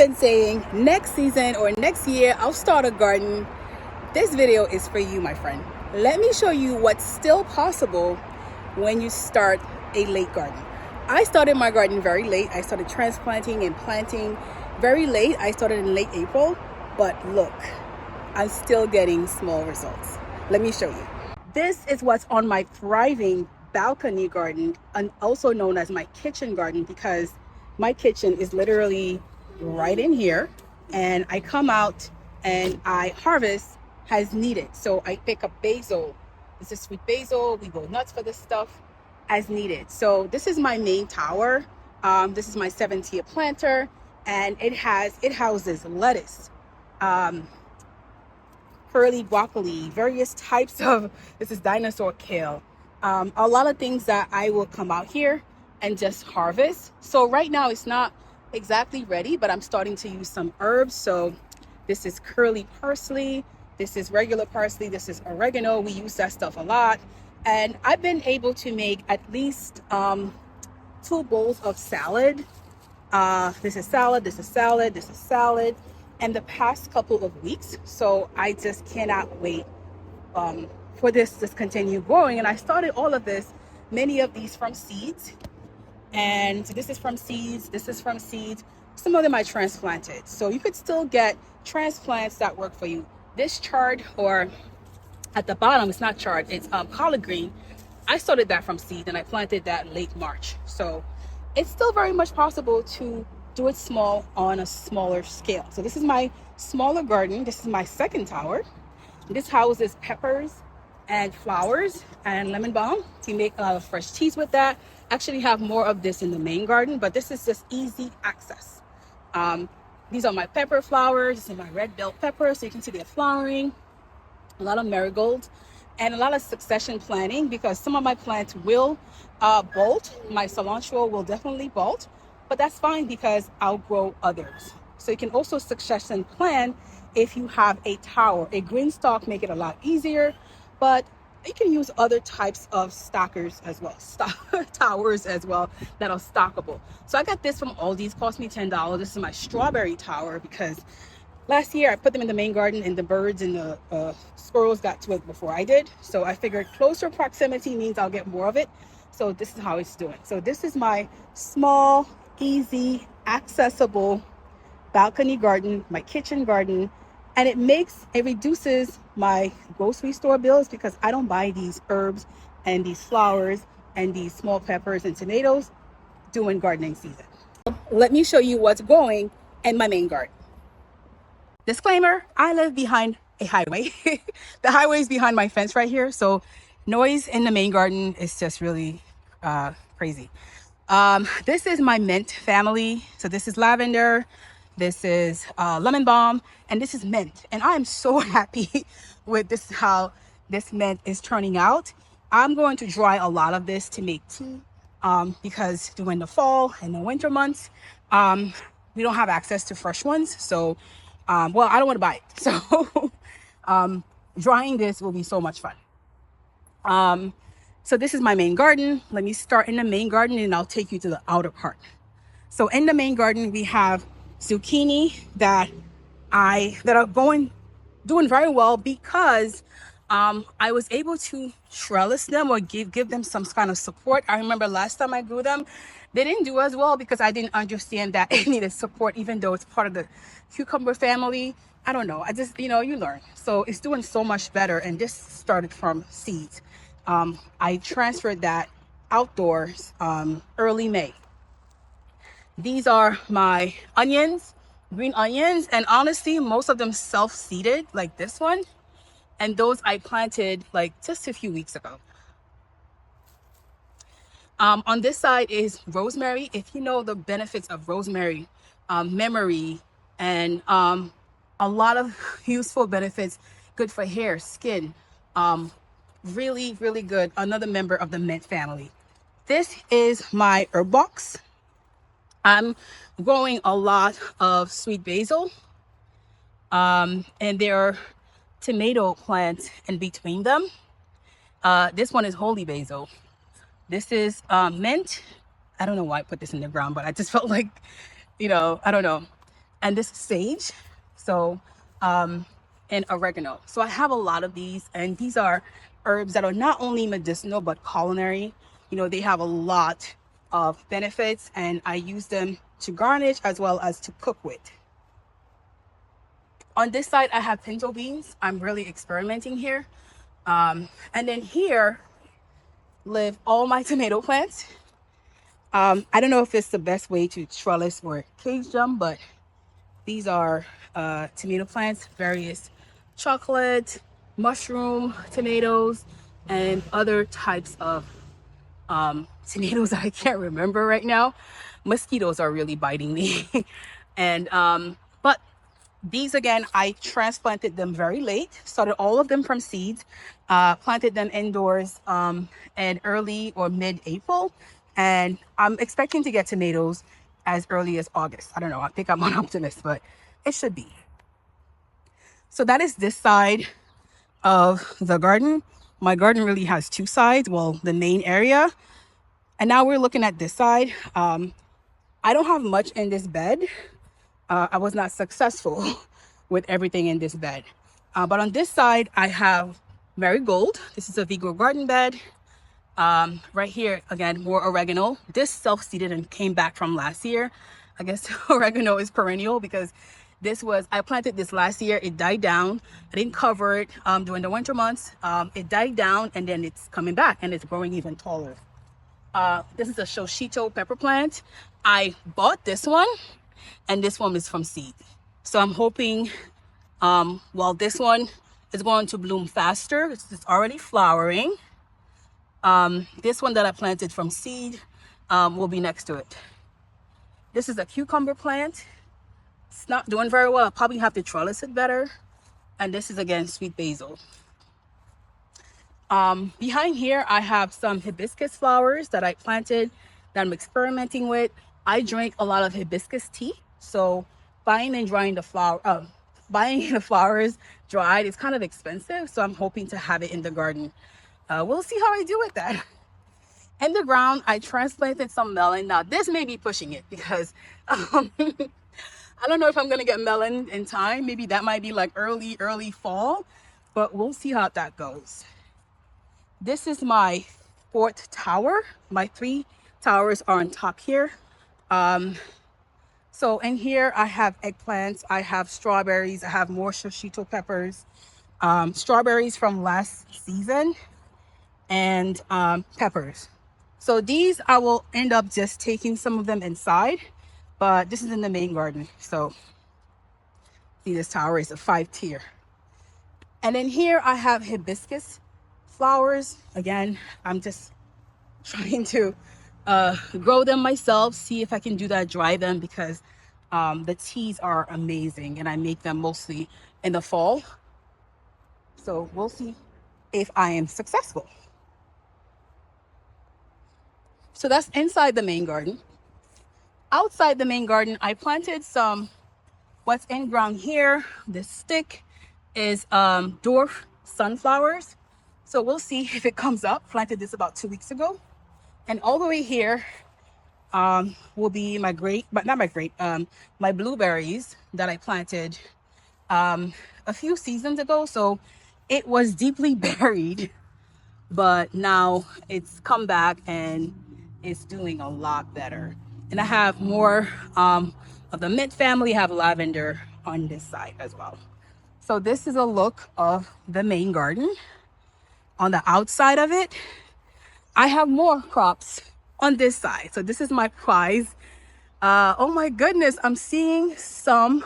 been saying next season or next year, I'll start a garden. This video is for you, my friend. Let me show you what's still possible when you start a late garden. I started my garden very late. I started transplanting and planting very late. I started in late April, but look, I'm still getting small results. Let me show you. This is what's on my thriving balcony garden, and also known as my kitchen garden, because my kitchen is literally right in here, and I come out and I harvest as needed. So I pick up basil. This is sweet basil. We go nuts for this stuff as needed. So this is my main tower. This is my 7-tier planter, and it houses lettuce, curly broccoli, various types of, this is dinosaur kale, a lot of things that I will come out here and just harvest. So right now it's not exactly ready, but I'm starting to use some herbs. So this is curly parsley, this is regular parsley, this is oregano. We use that stuff a lot, and I've been able to make at least 2 bowls of salad. This is salad, this is salad, this is salad, and the past couple of weeks. So I just cannot wait for this to continue growing. And I started all of this, many of these from seeds, and this is from seeds, this is from seeds. Some of them I transplanted, so you could still get transplants that work for you. This chard, or at the bottom, it's not chard, it's collard green. I started that from seed and I planted that late March. So it's still very much possible to do it small on a smaller scale. So this is my smaller garden. This is my second tower. This houses peppers and flowers and lemon balm to make fresh cheese with that. Actually have more of this in the main garden, but this is just easy access. These are my pepper flowers. This is my red bell pepper, so you can see they're flowering. A lot of marigolds and a lot of succession planting, because some of my plants will bolt. My cilantro will definitely bolt, but that's fine because I'll grow others. So you can also succession plan if you have a tower. A Greenstalk make it a lot easier, but you can use other types of stockers as well, towers as well, that are stockable. So I got this from Aldi's, cost me $10. This is my strawberry tower, because last year I put them in the main garden and the birds and the squirrels got to it before I did. So I figured closer proximity means I'll get more of it. So this is how it's doing. So this is my small, easy, accessible balcony garden, my kitchen garden. And it reduces my grocery store bills, because I don't buy these herbs and these flowers and these small peppers and tomatoes during gardening season. Let me show you what's growing in my main garden. Disclaimer, I live behind a highway. The highway is behind my fence right here. So noise in the main garden is just really crazy. This is my mint family. So this is lavender, this is lemon balm, and this is mint. And I am so happy with this, how this mint is turning out. I'm going to dry a lot of this to make tea, because during the fall and the winter months, we don't have access to fresh ones. So well, I don't want to buy it. So drying this will be so much fun. So this is my main garden. Let me start in the main garden and I'll take you to the outer part. So in the main garden, we have zucchini that are doing very well, because I was able to trellis them or give them some kind of support. I remember last time I grew them, they didn't do as well because I didn't understand that it needed support, even though it's part of the cucumber family. I don't know. I just, you learn. So it's doing so much better. And this started from seeds. I transferred that outdoors early May. These are my onions, green onions. And honestly, most of them self-seeded, like this one. And those I planted like just a few weeks ago. On this side is rosemary. If you know the benefits of rosemary, memory, and a lot of useful benefits, good for hair, skin, really, really good. Another member of the mint family. This is my herb box. I'm growing a lot of sweet basil, and there are tomato plants in between them. This one is holy basil. This is mint. I don't know why I put this in the ground, but I just felt like, I don't know. and this is sage. So and oregano. So I have a lot of these, and these are herbs that are not only medicinal but culinary. You know, they have a lot of benefits, and I use them to garnish as well as to cook with. On this side, I have pinto beans. I'm really experimenting here. And then here live all my tomato plants. I don't know if it's the best way to trellis or cage them, but these are tomato plants, various chocolate, mushroom tomatoes, and other types of tomatoes that I can't remember right now. Mosquitoes are really biting me. And but these, again, I transplanted them very late, started all of them from seeds, planted them indoors in early or mid-April, and I'm expecting to get tomatoes as early as August. I don't know, I think I'm an optimist, but it should be. So that is this side of the garden. My garden really has two sides, well, the main area, and now we're looking at this side. I don't have much in this bed. I was not successful with everything in this bed. But on this side, I have marigold. This is a Vigo garden bed. Right here, again, more oregano. This self-seeded and came back from last year. I guess oregano is perennial because I planted this last year. It died down. I didn't cover it during the winter months. It died down, and then it's coming back and it's growing even taller. This is a Shoshito pepper plant. I bought this one, and this one is from seed. So I'm hoping, while this one is going to bloom faster, it's already flowering. This one that I planted from seed will be next to it. This is a cucumber plant. It's not doing very well. I'll probably have to trellis it better. And this is, again, sweet basil. Behind here, I have some hibiscus flowers that I planted that I'm experimenting with. I drink a lot of hibiscus tea, so buying and drying the buying the flowers dried is kind of expensive, so I'm hoping to have it in the garden. We'll see how I do with that. In the ground, I transplanted some melon. Now, this may be pushing it because I don't know if I'm gonna get melon in time. Maybe that might be like early fall, but we'll see how that goes. This is my 4th tower. My 3 towers are on top here. So in here, I have eggplants, I have strawberries, I have more Shoshito peppers, strawberries from last season, and peppers. So these, I will end up just taking some of them inside, but this is in the main garden. So see, this tower is a 5-tier. And then here I have hibiscus flowers. Again, I'm just trying to grow them myself, see if I can do that, dry them, because the teas are amazing and I make them mostly in the fall. So we'll see if I am successful. So that's inside the main garden. Outside the main garden, I planted some, what's in ground here, this stick is dwarf sunflowers. So we'll see if it comes up. Planted this about 2 weeks ago. And all the way here will be my my blueberries that I planted a few seasons ago. So it was deeply buried, but now it's come back and it's doing a lot better. And I have more of the mint family. I have lavender on this side as well. So this is a look of the main garden. On the outside of it, I have more crops on this side. So this is my prize. Oh my goodness, I'm seeing some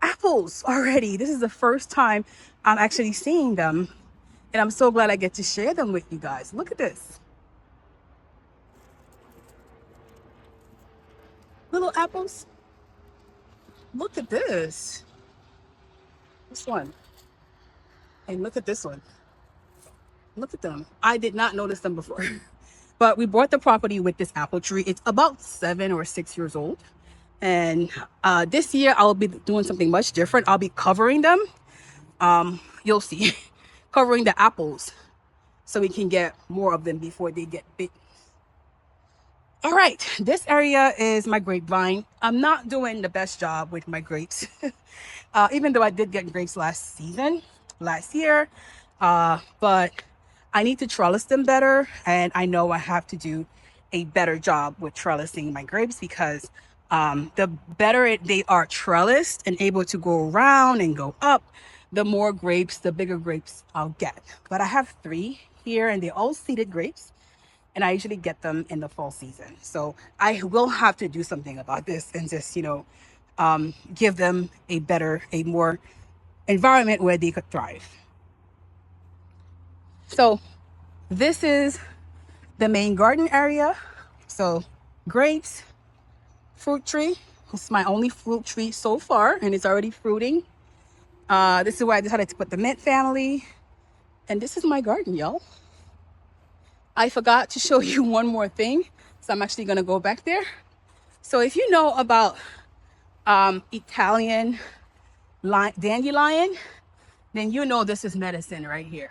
apples already. This is the first time I'm actually seeing them. And I'm so glad I get to share them with you guys. Look at this. Little apples. Look at this. This one. And look at this one. Look at them. I did not notice them before. But we bought the property with this apple tree. It's about 7 or 6 years old. And this year I'll be doing something much different. I'll be covering them. You'll see. Covering the apples so we can get more of them before they get big. All right, this area is my grapevine. I'm not doing the best job with my grapes, even though I did get grapes last year. But I need to trellis them better, and I know I have to do a better job with trellising my grapes because the better they are trellised and able to go around and go up, the more grapes, the bigger grapes I'll get. But I have 3 here, and they're all seeded grapes, and I usually get them in the fall season. So I will have to do something about this and just, give them a more environment where they could thrive. So this is the main garden area. So grapes, fruit tree. It's my only fruit tree so far, and it's already fruiting. This is where I decided to put the mint family. And this is my garden, y'all. I forgot to show you one more thing, so I'm actually gonna go back there. So if you know about Italian dandelion, then you know this is medicine right here.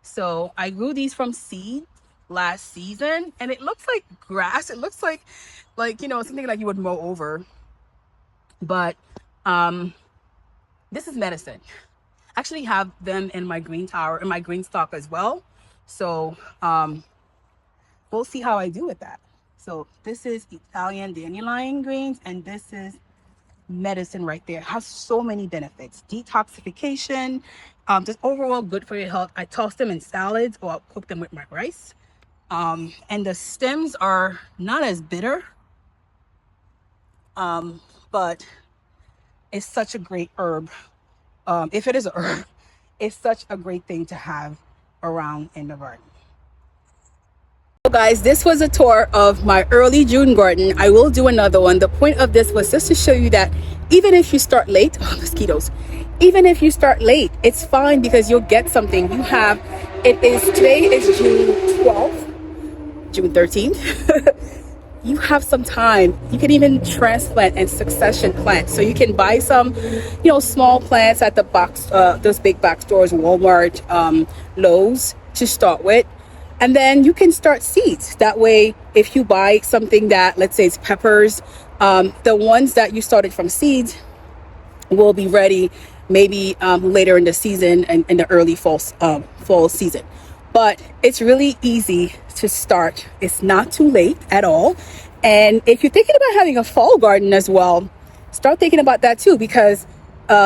So I grew these from seed last season, and it looks like grass. It looks like something like you would mow over, but this is medicine. I actually have them in my Greenstalk as well. So we'll see how I do with that. So this is Italian dandelion greens, and this is medicine right there. It has so many benefits. Detoxification, just overall good for your health. I toss them in salads or I'll cook them with my rice. And the stems are not as bitter, but it's such a great herb. If it is a herb, it's such a great thing to have around in the garden. So guys, this was a tour of my early June garden. I will do another one. The point of this was just to show you that even if you start late, mosquitoes, even if you start late, it's fine because you'll get something. Today is June 12th, June 13th. You have some time. You can even transplant and succession plant. So you can buy some, small plants at the those big box stores, Walmart, Lowe's to start with. And then you can start seeds. That way, if you buy something that, let's say it's peppers, the ones that you started from seeds will be ready maybe later in the season and in the early fall season. But it's really easy to start. It's not too late at all. And if you're thinking about having a fall garden as well, start thinking about that too, because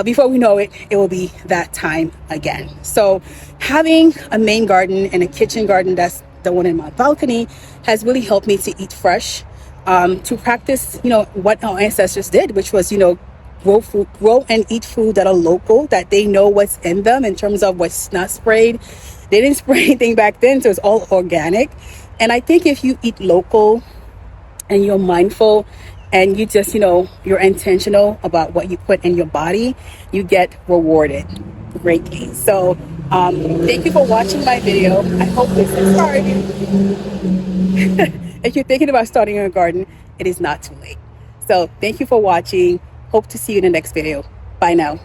before we know it, it will be that time again. So having a main garden and a kitchen garden, that's the one in my balcony, has really helped me to eat fresh, to practice, what our ancestors did, which was, grow and eat food that are local, that they know what's in them in terms of what's not sprayed. They didn't spray anything back then, so it's all organic. And I think if you eat local and you're mindful and you just, you're intentional about what you put in your body, you get rewarded greatly. So thank you for watching my video. I hope this inspired you. If you're thinking about starting a garden, it is not too late. So thank you for watching. Hope to see you in the next video. Bye now.